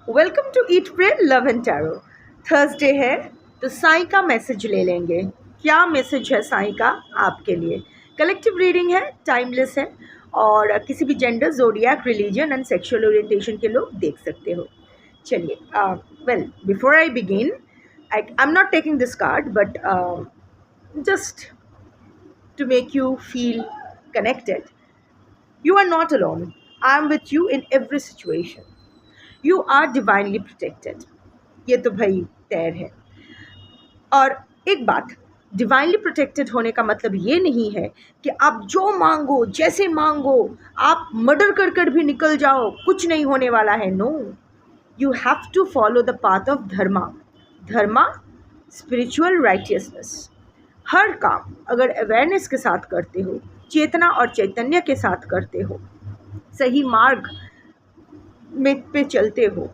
Welcome to eat pray love and tarot. Thursday है तो साईं का मैसेज ले लेंगे। क्या मैसेज है साईं का आपके लिए? कलेक्टिव रीडिंग है, टाइमलेस है और किसी भी gender, जोडियाक, religion and sexual orientation के लोग देख सकते हो। चलिए, well before I begin, I am not taking this card but just to make you feel connected. You are not alone. I am with you in every situation. You are divinely protected. ये तो भाई तैर है। और एक बात, divinely protected होने का मतलब ये नहीं है कि आप जो मांगो, जैसे मांगो, आप मर्डर कर कर भी निकल जाओ, कुछ नहीं होने वाला है। No, you have to follow the path of dharma. Dharma, spiritual righteousness. हर काम अगर अवेयरनेस के साथ करते हो, चेतना और चैतन्य के साथ करते हो, सही मार्ग में पे चलते हो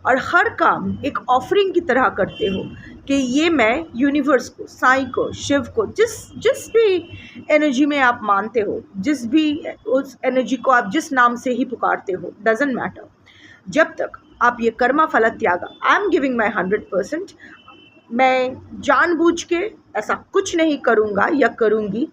और हर काम एक ऑफरिंग की तरह करते हो कि ये मैं यूनिवर्स को, साईं को, शिव को, जिस भी एनर्जी में आप मानते हो, जिस भी उस एनर्जी को आप जिस नाम से ही पुकारते हो, डजेंट मैटर, जब तक आप ये कर्मा फल त्यागा, आई एम गिविंग माई 100%, मैं जानबूझ के ऐसा कुछ नहीं करूँगा या करूँगी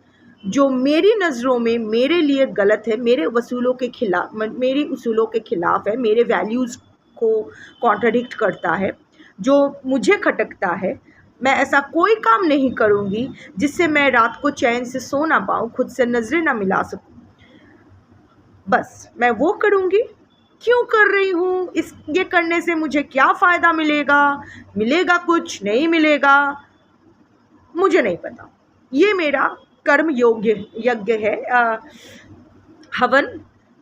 जो मेरी नज़रों में मेरे लिए गलत है, मेरे वसूलों के खिलाफ, मेरी उसूलों के खिलाफ है, मेरे वैल्यूज़ को कॉन्ट्राडिक्ट करता है, जो मुझे खटकता है। मैं ऐसा कोई काम नहीं करूँगी जिससे मैं रात को चैन से सो ना पाऊँ, खुद से नज़रें ना मिला सकूँ। बस मैं वो करूँगी। क्यों कर रही हूँ, इस ये करने से मुझे क्या फ़ायदा मिलेगा, मिलेगा कुछ, नहीं मिलेगा, मुझे नहीं पता। ये मेरा कर्म योग्य यज्ञ है, हवन,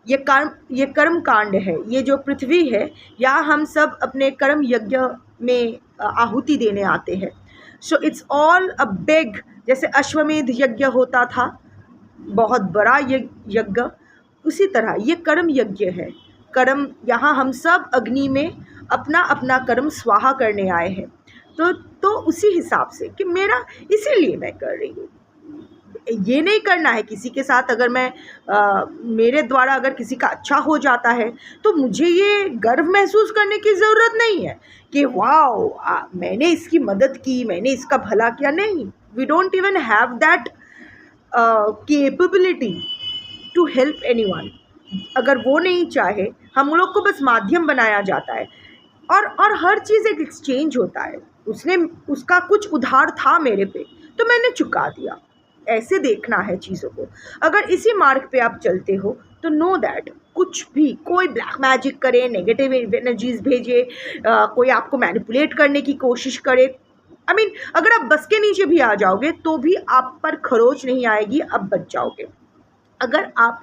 ये कर्म कांड है। ये जो पृथ्वी है, यहाँ हम सब अपने कर्म यज्ञ में आहुति देने आते हैं। So it's all a big, जैसे अश्वमेध यज्ञ होता था, बहुत बड़ा यज्ञ, उसी तरह ये कर्म यज्ञ है। कर्म, यहाँ हम सब अग्नि में अपना अपना कर्म स्वाहा करने आए हैं। तो उसी हिसाब से कि मेरा, इसीलिए मैं कर रही हूँ। ये नहीं करना है किसी के साथ, अगर मैं मेरे द्वारा अगर किसी का अच्छा हो जाता है तो मुझे ये गर्व महसूस करने की ज़रूरत नहीं है कि वाओ, मैंने इसकी मदद की, मैंने इसका भला किया। नहीं, we don't even have that capability to help anyone. अगर वो नहीं चाहे, हम लोग को बस माध्यम बनाया जाता है और हर चीज़ एक एक्सचेंज होता है। उसका कुछ उधार था मेरे पे, तो मैंने चुका दिया। ऐसे देखना है चीज़ों को। अगर इसी मार्ग पे आप चलते हो तो नो दैट कुछ भी, कोई ब्लैक मैजिक करे, नेगेटिव एनर्जीज भेजे, कोई आपको मैनिपुलेट करने की कोशिश करे, आई मीन अगर आप बस के नीचे भी आ जाओगे तो भी आप पर खरोच नहीं आएगी, अब बच जाओगे। अगर आप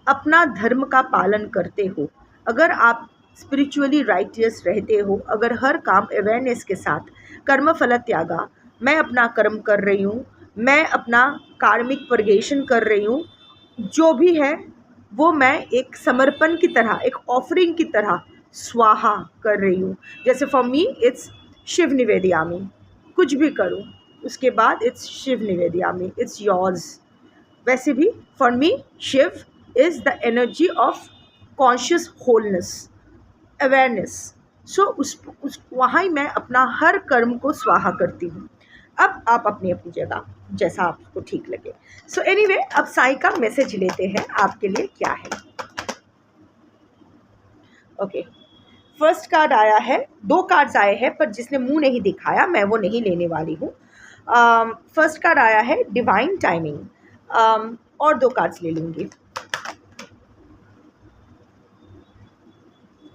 अपना धर्म का पालन करते हो, अगर आप स्पिरिचुअली राइटियस रहते हो, अगर हर काम अवेयरनेस के साथ, कर्म फल त्यागा, मैं अपना कर्म कर रही हूँ, मैं अपना कार्मिक परगेशन कर रही हूँ, जो भी है वो मैं एक समर्पण की तरह, एक ऑफरिंग की तरह स्वाहा कर रही हूँ। जैसे फॉर मी इट्स शिव निवेदयामी, कुछ भी करूँ उसके बाद इट्स शिव निवेदयामी, इट्स योर्स। वैसे भी for me Shiva is the energy of conscious wholeness, awareness. So उस वहाँ ही मैं अपना हर कर्म को स्वाहा करती हूँ। अब आप अपनी अपनी जगह, जैसा आपको ठीक लगे। सो एनीवे, अब साईं का मैसेज लेते हैं आपके लिए क्या है। ओके, फर्स्ट कार्ड आया है, 2 कार्ड्स आए हैं पर जिसने मुंह नहीं दिखाया मैं वो नहीं लेने वाली हूँ। फर्स्ट कार्ड आया है डिवाइन टाइमिंग, और 2 कार्ड्स ले लूँगी।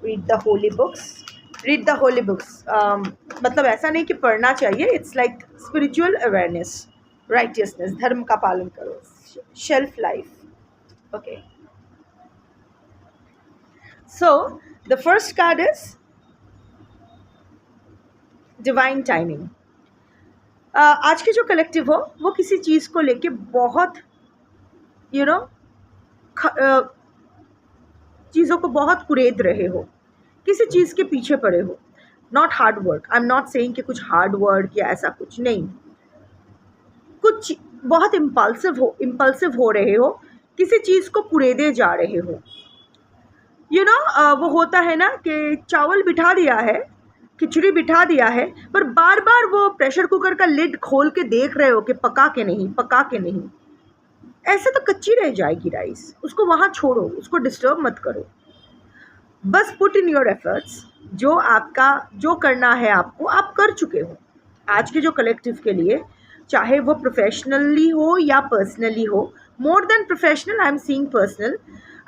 Read the holy books, read the holy books, मतलब ऐसा नहीं कि पढ़ना चाहिए, it's like spiritual awareness, righteousness, धर्म का पालन करो, shelf life. Okay, so the first card is divine timing. आज के जो कलेक्टिव हो वो किसी चीज़ को लेके बहुत चीज़ों को बहुत कुरेद रहे हो, किसी चीज़ के पीछे पड़े हो। Not hard work, I am not saying कि कुछ हार्ड वर्क या ऐसा कुछ नहीं, कुछ बहुत इम्पल्सिव हो रहे हो, किसी चीज़ को कुरेदे जा रहे हो। वो होता है ना कि चावल बिठा दिया है, खिचड़ी बिठा दिया है, पर बार बार वो प्रेशर कुकर का लिड खोल के देख रहे हो कि पका के नहीं, पका के नहीं। ऐसे तो कच्ची रह जाएगी राइस, उसको वहाँ छोड़ो, उसको डिस्टर्ब मत करो। बस पुट इन योर एफर्ट्स, जो आपका जो करना है आपको, आप कर चुके हो। आज के जो कलेक्टिव के लिए, चाहे वो प्रोफेशनली हो या पर्सनली हो, more than professional I am seeing personal,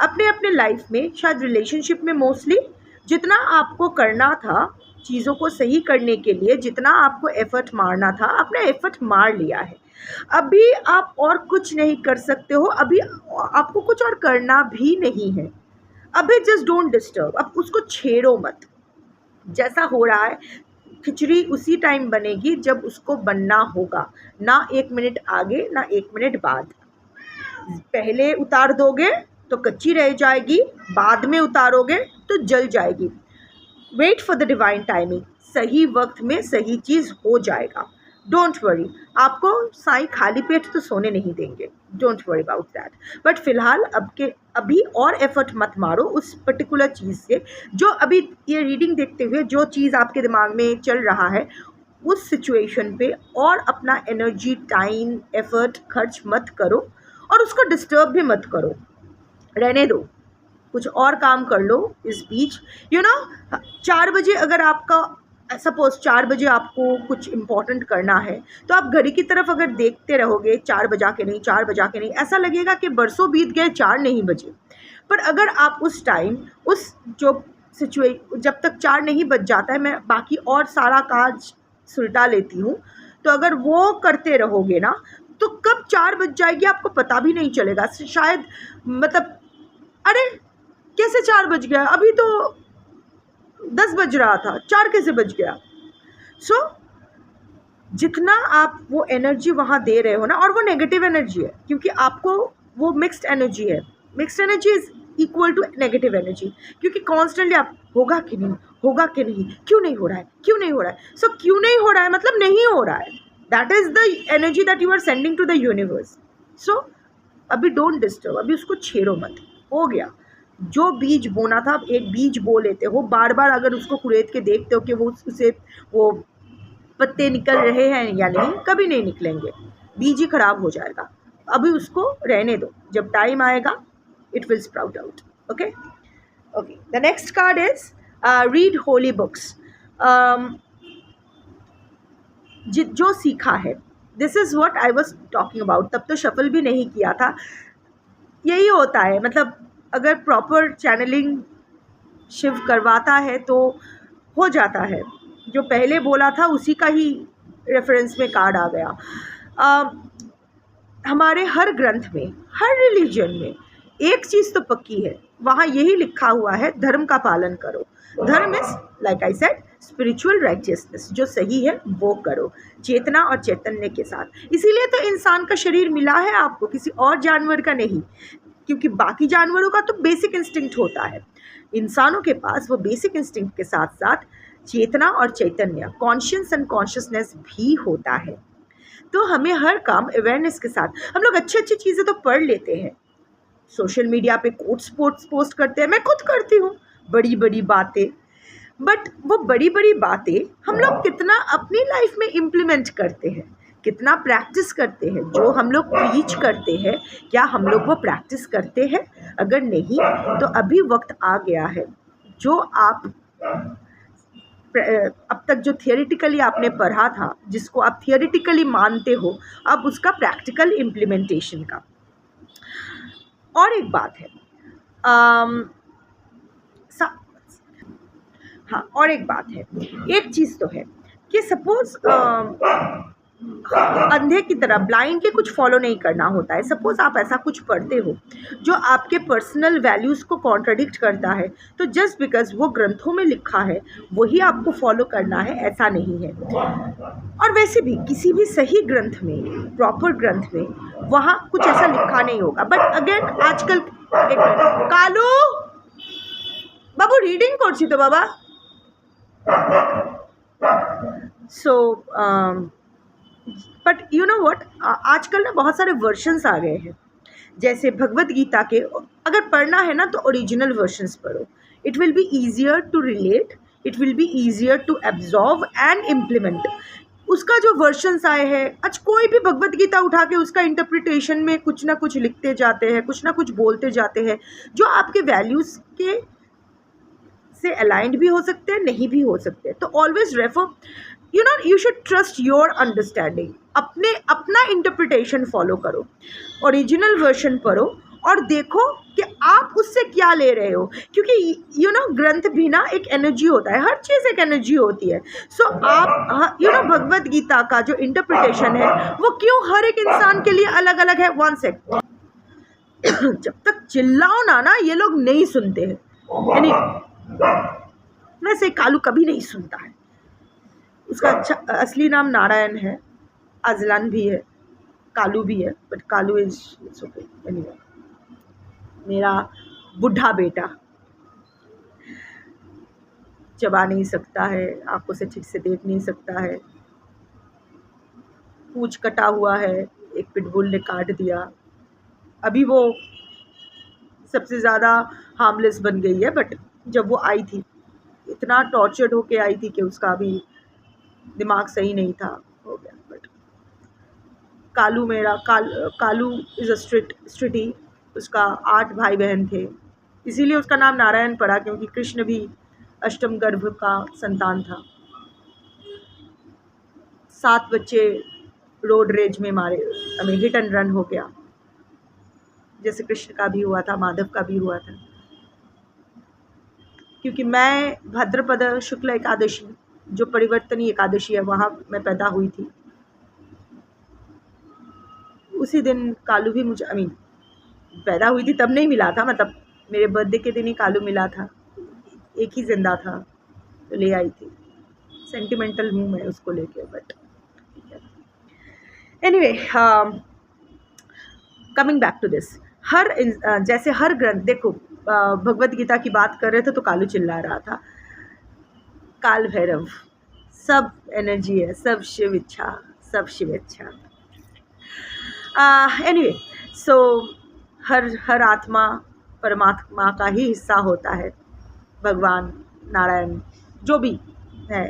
अपने अपने लाइफ में, शायद रिलेशनशिप में मोस्टली, जितना आपको करना था चीज़ों को सही करने के लिए, जितना आपको एफर्ट मारना था, आपने एफर्ट मार लिया है। अभी आप और कुछ नहीं कर सकते हो, अभी आपको कुछ और करना भी नहीं है। अभी जस्ट डोंट डिस्टर्ब, अब उसको छेड़ो मत। जैसा हो रहा है, खिचड़ी उसी टाइम बनेगी जब उसको बनना होगा, ना 1 मिनट आगे ना 1 मिनट बाद। पहले उतार दोगे तो कच्ची रह जाएगी, बाद में उतारोगे तो जल जाएगी। Wait for the divine timing, सही वक्त में सही चीज़ हो जाएगा। डोंट वरी, आपको साईं खाली पेट तो सोने नहीं देंगे, don't worry about that. But फिलहाल अभी और एफर्ट मत मारो उस पर्टिकुलर चीज़ से, जो अभी ये रीडिंग देखते हुए जो चीज़ आपके दिमाग में चल रहा है उस सिचुएशन पे और अपना एनर्जी, टाइम, एफर्ट खर्च मत करो और उसको डिस्टर्ब भी मत करो, रहने दो, कुछ और काम कर लो इस बीच। 4 बजे अगर आपका, सपोज 4 बजे आपको कुछ इम्पोर्टेंट करना है, तो आप घड़ी की तरफ अगर देखते रहोगे 4 बजा के नहीं, 4 बजा के नहीं, ऐसा लगेगा कि बरसों बीत गए, 4 नहीं बजे। पर अगर आप उस टाइम, उस जो जब तक 4 नहीं बज जाता है, मैं बाकी और सारा काज सुलटा लेती हूँ, तो अगर वो करते रहोगे ना, तो कब 4 बज जाएगी आपको पता भी नहीं चलेगा। शायद मतलब, अरे कैसे 4 बज गया, अभी तो 10 बज रहा था, 4 कैसे बज गया। सो जितना आप वो एनर्जी वहाँ दे रहे हो ना, और वो नेगेटिव एनर्जी है, क्योंकि आपको वो मिक्स्ड एनर्जी है। Mixed energy is equal to negative energy, क्योंकि कॉन्स्टेंटली आप होगा कि नहीं, होगा कि नहीं, क्यों नहीं हो रहा है, क्यों नहीं हो रहा है। सो क्यों नहीं हो रहा है मतलब नहीं हो रहा है, that is the energy that you are sending to the universe. So अभी डोंट डिस्टर्ब, अभी उसको छेड़ो मत, हो गया। जो बीज बोना था, एक बीज बो लेते हो, बार बार अगर उसको कुरेद के देखते हो कि वो उसे वो पत्ते निकल रहे हैं या नहीं, कभी नहीं निकलेंगे, बीज ही खराब हो जाएगा। अभी उसको रहने दो, जब टाइम आएगा it will sprout out. Okay okay, the next card is read holy books. जो सीखा है, this is what I was talking about. तब तो शफल भी नहीं किया था। यही होता है, मतलब अगर प्रॉपर चैनलिंग शिव करवाता है तो हो जाता है। जो पहले बोला था उसी का ही रेफरेंस में कार्ड आ गया। हमारे हर ग्रंथ में, हर रिलीजन में एक चीज़ तो पक्की है, वहाँ यही लिखा हुआ है, धर्म का पालन करो। धर्म is, like I said, spiritual righteousness, जो सही है वो करो, चेतना और चैतन्य के साथ। इसीलिए तो इंसान का शरीर मिला है आपको, किसी और जानवर का नहीं, क्योंकि बाकी जानवरों का तो बेसिक इंस्टिंक्ट होता है, इंसानों के पास वो बेसिक इंस्टिंक्ट के साथ साथ चेतना और चैतन्य, कॉन्शियस एंड कॉन्शियसनेस भी होता है। तो हमें हर काम अवेयरनेस के साथ, हम लोग अच्छी अच्छी चीज़ें तो पढ़ लेते हैं, सोशल मीडिया पे कोट्स पोस्ट करते हैं, मैं खुद करती हूँ बड़ी बड़ी बातें, बट वो बड़ी बड़ी बातें हम लोग कितना अपनी लाइफ में इम्प्लीमेंट करते हैं, कितना प्रैक्टिस करते हैं। जो हम लोग प्रीच करते हैं, क्या हम लोग वो प्रैक्टिस करते हैं? अगर नहीं, तो अभी वक्त आ गया है, जो आप अब तक जो थियोरिटिकली आपने पढ़ा था, जिसको आप थियोरिटिकली मानते हो, अब उसका प्रैक्टिकल इम्प्लीमेंटेशन का। और एक बात है, हाँ, और एक बात है, एक चीज़ तो है कि सपोज अंधे की तरह ब्लाइंडली कुछ फॉलो नहीं करना होता है। सपोज आप ऐसा कुछ पढ़ते हो जो आपके पर्सनल वैल्यूज़ को कॉन्ट्रडिक्ट करता है, तो जस्ट बिकॉज वो ग्रंथों में लिखा है वही आपको फॉलो करना है, ऐसा नहीं है। और वैसे भी किसी भी सही ग्रंथ में, प्रॉपर ग्रंथ में, वहाँ कुछ ऐसा लिखा नहीं होगा। बट अगेन आजकल, एक मिनट कालू बाबू रीडिंग करছি तो बाबा। So but you know what, आजकल ना बहुत सारे वर्जन्स आ गए हैं, जैसे भगवत गीता के अगर पढ़ना है ना तो ओरिजिनल वर्शंस पढ़ो, it will be easier to relate, it will be easier to absorb and implement. उसका जो वर्शंस आए हैं, आज कोई भी भगवत गीता उठा के उसका इंटरप्रिटेशन में कुछ ना कुछ लिखते जाते हैं, कुछ ना कुछ बोलते जाते हैं, जो आपके वैल्यूज़ के से अलाइंड भी हो सकते हैं, नहीं भी हो सकते। तो always refer, you should trust your understanding, अपना इंटरप्रिटेशन फॉलो करो, ओरिजिनल वर्शन पढ़ो और देखो कि आप उससे क्या ले रहे हो, क्योंकि ग्रंथ भी ना एक एनर्जी होता है, हर चीज़ एक एनर्जी होती है। सो आप भगवत गीता का जो इंटरप्रिटेशन है वो क्यों हर एक इंसान के लिए अलग अलग है। 1 सेकंड जब तक चिल्लाओ ना ये लोग नहीं सुनते हैं, यानी वैसे कालू कभी नहीं सुनता है। उसका असली नाम नारायण है, अजलान भी है, कालू भी है, but Kalu is okay. Anyway, मेरा बुढ़ा बेटा चबा नहीं सकता है, आंखों से ठीक से देख नहीं सकता है, पूंछ कटा हुआ है, एक पिटबुल ने काट दिया। अभी वो सबसे ज़्यादा हार्मलेस बन गई है, बट जब वो आई थी इतना टॉर्चर्ड होके आई थी कि उसका अभी दिमाग सही नहीं था, हो गया। बट कालू मेरा कालू इज़ अ स्ट्रिटी। उसका 8 भाई बहन थे, इसीलिए उसका नाम नारायण पड़ा, क्योंकि कृष्ण भी अष्टम गर्भ का संतान था। 7 बच्चे रोड रेज में मारे, हमें हिट एंड रन हो गया, जैसे कृष्ण का भी हुआ था, माधव का भी हुआ था। क्योंकि मैं भाद्रपद शुक्ल एकादशी, जो परिवर्तनी एकादशी है, वहाँ मैं पैदा हुई थी। उसी दिन कालू भी मुझे पैदा हुई थी तब नहीं मिला था, मतलब मेरे बर्थडे के दिन ही कालू मिला था, एक ही जिंदा था तो ले आई थी। सेंटिमेंटल हूँ मैं उसको लेके, बट ठीक है। Anyway, coming back to this, जैसे हर ग्रंथ, देखो भगवत गीता की बात कर रहे थे तो कालू चिल्ला रहा था, काल भैरव सब एनर्जी है, सब शिव इच्छा, सब शिव इच्छा। एनीवे, सो हर आत्मा परमात्मा का ही हिस्सा होता है, भगवान नारायण जो भी है,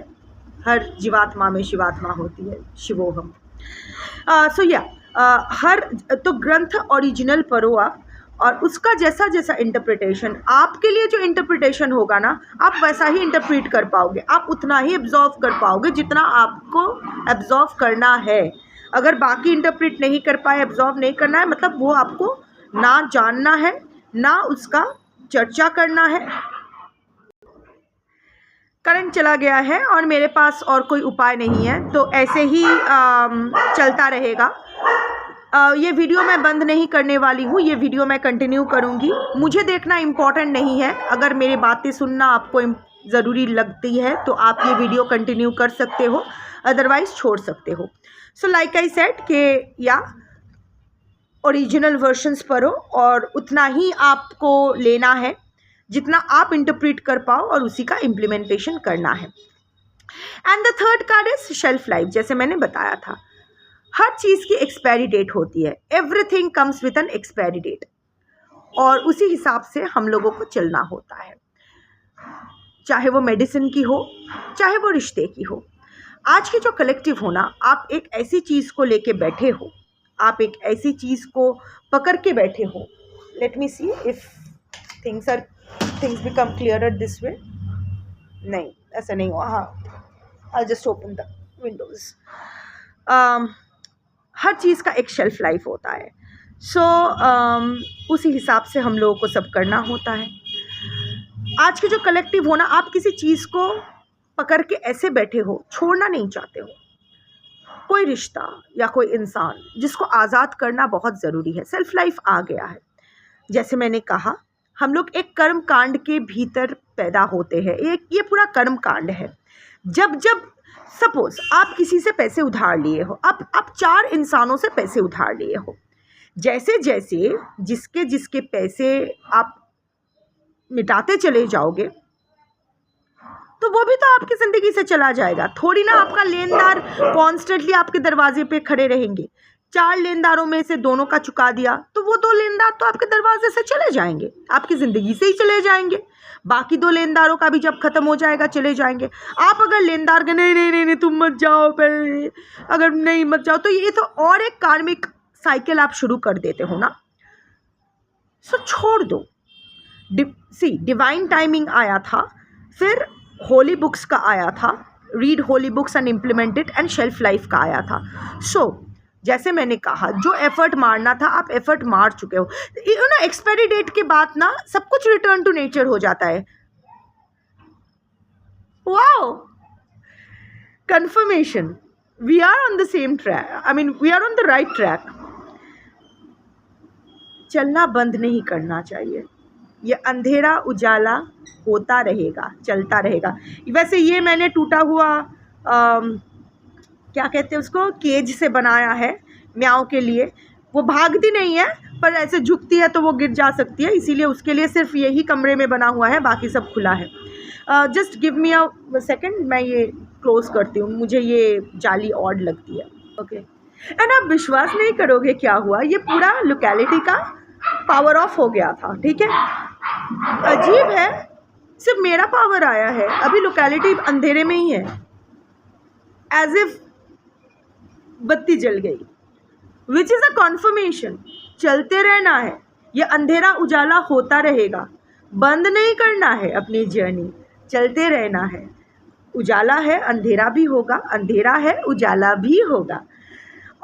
हर जीवात्मा में शिवात्मा होती है, शिवोहम। सो या हर तो ग्रंथ ओरिजिनल पढ़ो आप, और उसका जैसा जैसा इंटरप्रिटेशन आपके लिए जो इंटरप्रिटेशन होगा ना, आप वैसा ही इंटरप्रेट कर पाओगे, आप उतना ही एब्जॉर्व कर पाओगे जितना आपको एब्जॉर्व करना है। अगर बाकी इंटरप्रेट नहीं कर पाए, एब्जॉर्व नहीं करना है, मतलब वो आपको ना जानना है, ना उसका चर्चा करना है। करंट चला गया है और मेरे पास और कोई उपाय नहीं है, तो ऐसे ही चलता रहेगा। ये वीडियो मैं बंद नहीं करने वाली हूँ, ये वीडियो मैं कंटिन्यू करूँगी। मुझे देखना इम्पॉर्टेंट नहीं है, अगर मेरी बातें सुनना आपको ज़रूरी लगती है तो आप ये वीडियो कंटिन्यू कर सकते हो, अदरवाइज़ छोड़ सकते हो। सो लाइक आई सेड कि या ओरिजिनल वर्शंस पढ़ो और उतना ही आपको लेना है जितना आप इंटरप्रेट कर पाओ, और उसी का इम्प्लीमेंटेशन करना है। And the third card is shelf life. जैसे मैंने बताया था, हर चीज़ की एक्सपायरी डेट होती है, everything comes with an expiry date, और उसी हिसाब से हम लोगों को चलना होता है, चाहे वो मेडिसिन की हो, चाहे वो रिश्ते की हो। आज की जो कलेक्टिव हो ना, आप एक ऐसी चीज़ को लेके बैठे हो, आप एक ऐसी चीज़ को पकड़ के बैठे हो। Let me see if things become clearer this way. नहीं, ऐसा नहीं हुआ। हाँ, I just open the windows. हर चीज़ का एक शेल्फ लाइफ होता है, सो उसी हिसाब से हम लोगों को सब करना होता है। आज के जो कलेक्टिव हो ना, आप किसी चीज़ को पकड़ के ऐसे बैठे हो, छोड़ना नहीं चाहते हो। कोई रिश्ता या कोई इंसान जिसको आज़ाद करना बहुत ज़रूरी है। सेल्फ लाइफ आ गया है। जैसे मैंने कहा, हम लोग एक कर्म कांड के भीतर पैदा होते हैं, ये पूरा कर्म कांड है। जब सपोज आप किसी से पैसे उधार लिए हो, आप 4 इंसानों से पैसे उधार लिए हो, जैसे जैसे जिसके पैसे आप मिटाते चले जाओगे, तो वो भी तो आपकी ज़िंदगी से चला जाएगा। थोड़ी ना आपका लेनदार कॉन्स्टेंटली आपके दरवाजे पे खड़े रहेंगे। 4 लेनदारों में से दोनों का चुका दिया तो तो वो 2 लेनदार तो आपके दरवाजे से चले जाएंगे, आपकी ज़िंदगी से ही चले जाएंगे। बाकी 2 लेनदारों का भी जब ख़त्म हो जाएगा चले जाएंगे। आप अगर लेनदार के नहीं नहीं नहीं नहीं तुम मत जाओ पहले, अगर नहीं मत जाओ, तो ये तो और एक कार्मिक साइकिल आप शुरू कर देते हो ना। सो छोड़ दो। डिवाइन टाइमिंग आया था, फिर होली बुक्स का आया था, read holy books and implement it, and shelf life का आया था। सो जैसे मैंने कहा, जो एफर्ट मारना था आप एफर्ट मार चुके हो। यू नो, एक्सपायरी डेट के बाद ना सब कुछ रिटर्न टू नेचर हो जाता है। Wow, confirmation, we are on the same track, I mean we are on the right track. चलना बंद नहीं करना चाहिए, ये अंधेरा उजाला होता रहेगा, चलता रहेगा। वैसे ये मैंने टूटा हुआ क्या कहते हैं उसको, केज से बनाया है म्याओं के लिए। वो भागती नहीं है पर ऐसे झुकती है तो वो गिर जा सकती है, इसीलिए उसके लिए सिर्फ यही कमरे में बना हुआ है, बाकी सब खुला है। Just give me a second, मैं ये क्लोज करती हूँ, मुझे ये जाली ऑड लगती है। ओके, एंड आप विश्वास नहीं करोगे क्या हुआ, ये पूरा लोकेलिटी का पावर ऑफ हो गया था। ठीक है, अजीब है, सिर्फ मेरा पावर आया है, अभी लोकेलिटी अंधेरे में ही है, एज इफ बत्ती जल गई, विच इज़ अ कॉन्फर्मेशन। चलते रहना है, ये अंधेरा उजाला होता रहेगा, बंद नहीं करना है अपनी जर्नी, चलते रहना है। उजाला है, अंधेरा भी होगा, अंधेरा है, उजाला भी होगा,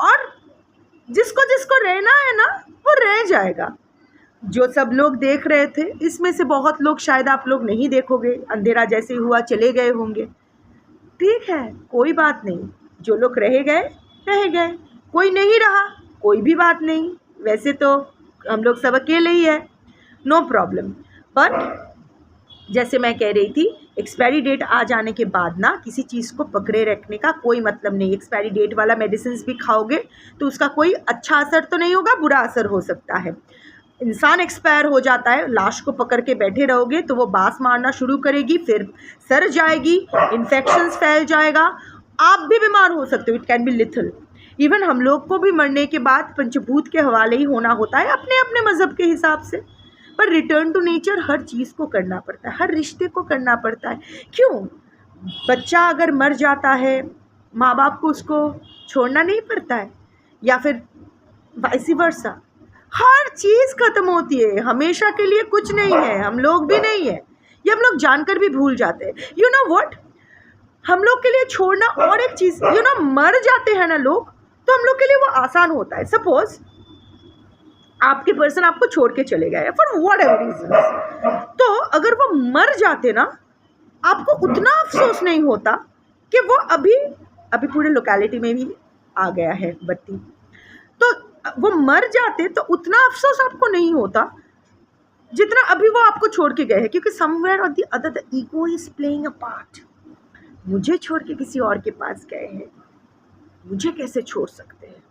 और जिसको जिसको रहना है ना वो रह जाएगा। जो सब लोग देख रहे थे, इसमें से बहुत लोग शायद आप लोग नहीं देखोगे, अंधेरा जैसे हुआ चले गए होंगे। ठीक है, कोई बात नहीं, जो लोग रह गए रह गए, कोई नहीं रहा कोई भी बात नहीं, वैसे तो हम लोग सब अकेले ही है, नो प्रॉब्लम। बट जैसे मैं कह रही थी, एक्सपायरी डेट आ जाने के बाद ना किसी चीज़ को पकड़े रखने का कोई मतलब नहीं। एक्सपायरी डेट वाला मेडिसिन भी खाओगे तो उसका कोई अच्छा असर तो नहीं होगा, बुरा असर हो सकता है। इंसान एक्सपायर हो जाता है, लाश को पकड़ के बैठे रहोगे तो वो बास मारना शुरू करेगी, फिर सड़ जाएगी, इन्फेक्शंस फैल जाएगा, आप भी बीमार हो सकते हो, it can be lethal. Even हम लोग को भी मरने के बाद पंचभूत के हवाले ही होना होता है, अपने अपने मज़हब के हिसाब से। पर रिटर्न टू नेचर हर चीज़ को करना पड़ता है, हर रिश्ते को करना पड़ता है। क्यों? बच्चा अगर मर जाता है, माँ बाप को उसको छोड़ना नहीं पड़ता है, या फिर वाइस वर्सा, हर चीज़ ख़त्म होती है, हमेशा के लिए कुछ नहीं है, हम लोग भी नहीं है, ये हम लोग जानकर भी भूल जाते हैं। यू नो व्हाट, हम लोग के लिए छोड़ना और एक चीज़, यू नो, मर जाते हैं ना लोग, तो हम लोग के लिए वो आसान होता है। सपोज आपके पर्सन आपको छोड़ के चले गए फॉर व्हाट एवर रीजन, तो अगर वो मर जाते ना, आपको उतना अफसोस नहीं होता कि वो अभी पूरे लोकेलिटी में भी आ गया है बत्ती, तो वो मर जाते तो उतना अफसोस आपको नहीं होता जितना अभी वो आपको छोड़ के गए हैं, क्योंकि समवेयर और the other the ego is playing a part. मुझे छोड़ के किसी और के पास गए हैं, मुझे कैसे छोड़ सकते हैं?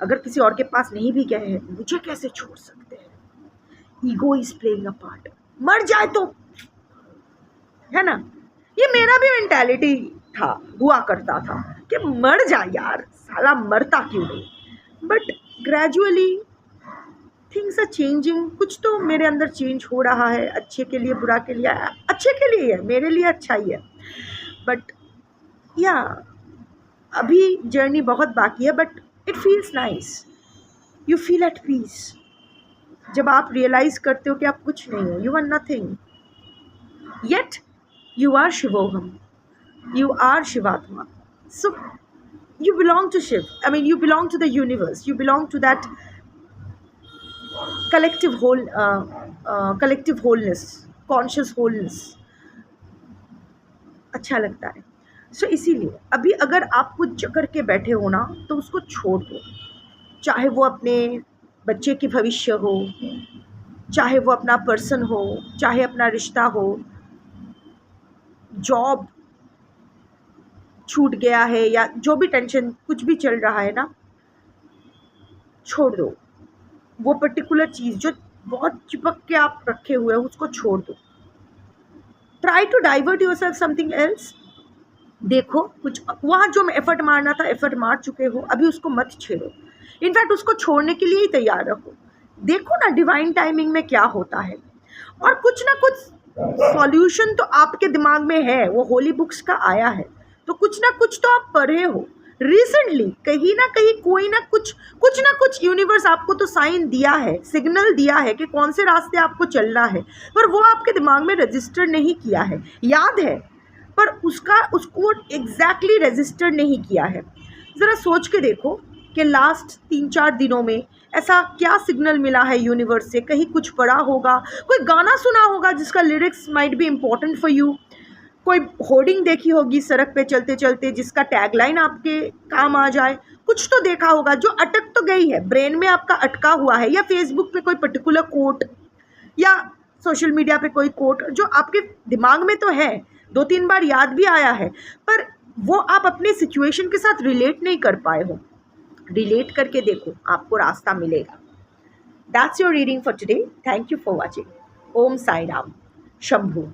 अगर किसी और के पास नहीं भी गए हैं, मुझे कैसे छोड़ सकते हैं? Ego is playing a part. मर जाए तो, है ना, ये मेरा भी मेंटालिटी था, हुआ करता था कि मर जा यार, साला मरता क्यों नहीं। But gradually things are changing, कुछ तो मेरे अंदर चेंज हो रहा है, अच्छे के लिए बुरा के लिए, अच्छे के लिए है, मेरे लिए अच्छा ही है। बट या अभी जर्नी बहुत बाकी है, but it feels nice, you feel at peace जब आप रियलाइज़ करते हो कि आप कुछ नहीं हो, you are nothing, yet you are शिवोहम, you are Shivatma. So you belong to Shiv. I mean, you belong to the universe. You belong to that collective wholeness, conscious wholeness. अच्छा लगता है। So इसीलिए अभी अगर आप कुछ जकड़ के बैठे हो ना, तो उसको छोड़ दो। चाहे वो अपने बच्चे की भविष्य हो, चाहे वो अपना पर्सन हो, चाहे अपना रिश्ता हो, जॉब छूट गया है, या जो भी टेंशन कुछ भी चल रहा है ना, छोड़ दो। वो पर्टिकुलर चीज़ जो बहुत चिपक के आप रखे हुए हो, उसको छोड़ दो। Try to divert yourself something else. देखो कुछ वहाँ जो एफर्ट मारना था, एफर्ट मार चुके हो, अभी उसको मत छेड़ो। इनफैक्ट उसको छोड़ने के लिए ही तैयार रहो देखो ना डिवाइन टाइमिंग में क्या होता है, और कुछ ना कुछ सॉल्यूशन तो आपके दिमाग में है, वो होली बुक्स का आया है, तो कुछ ना कुछ तो आप पढ़े हो रिसेंटली, कहीं ना कहीं कोई ना कुछ यूनिवर्स आपको तो साइन दिया है, सिग्नल दिया है कि कौन से रास्ते आपको चलना है, पर वो आपके दिमाग में रजिस्टर नहीं किया है, याद है पर उसको एग्जैक्टली रजिस्टर नहीं किया है। ज़रा सोच के देखो कि लास्ट 3-4 दिनों में ऐसा क्या सिग्नल मिला है यूनिवर्स से, कहीं कुछ पढ़ा होगा, कोई गाना सुना होगा जिसका lyrics might be important for you, कोई होर्डिंग देखी होगी सड़क पे चलते चलते जिसका टैगलाइन आपके काम आ जाए, कुछ तो देखा होगा जो अटक तो गई है, ब्रेन में आपका अटका हुआ है, या फेसबुक पे कोई पर्टिकुलर कोट या सोशल मीडिया पे कोई कोट जो आपके दिमाग में तो है, 2-3 बार याद भी आया है, पर वो आप अपने सिचुएशन के साथ रिलेट नहीं कर पाए हो। रिलेट करके देखो, आपको रास्ता मिलेगा। That's your reading for today. Thank you for watching. Om Sai Ram. Shambhu.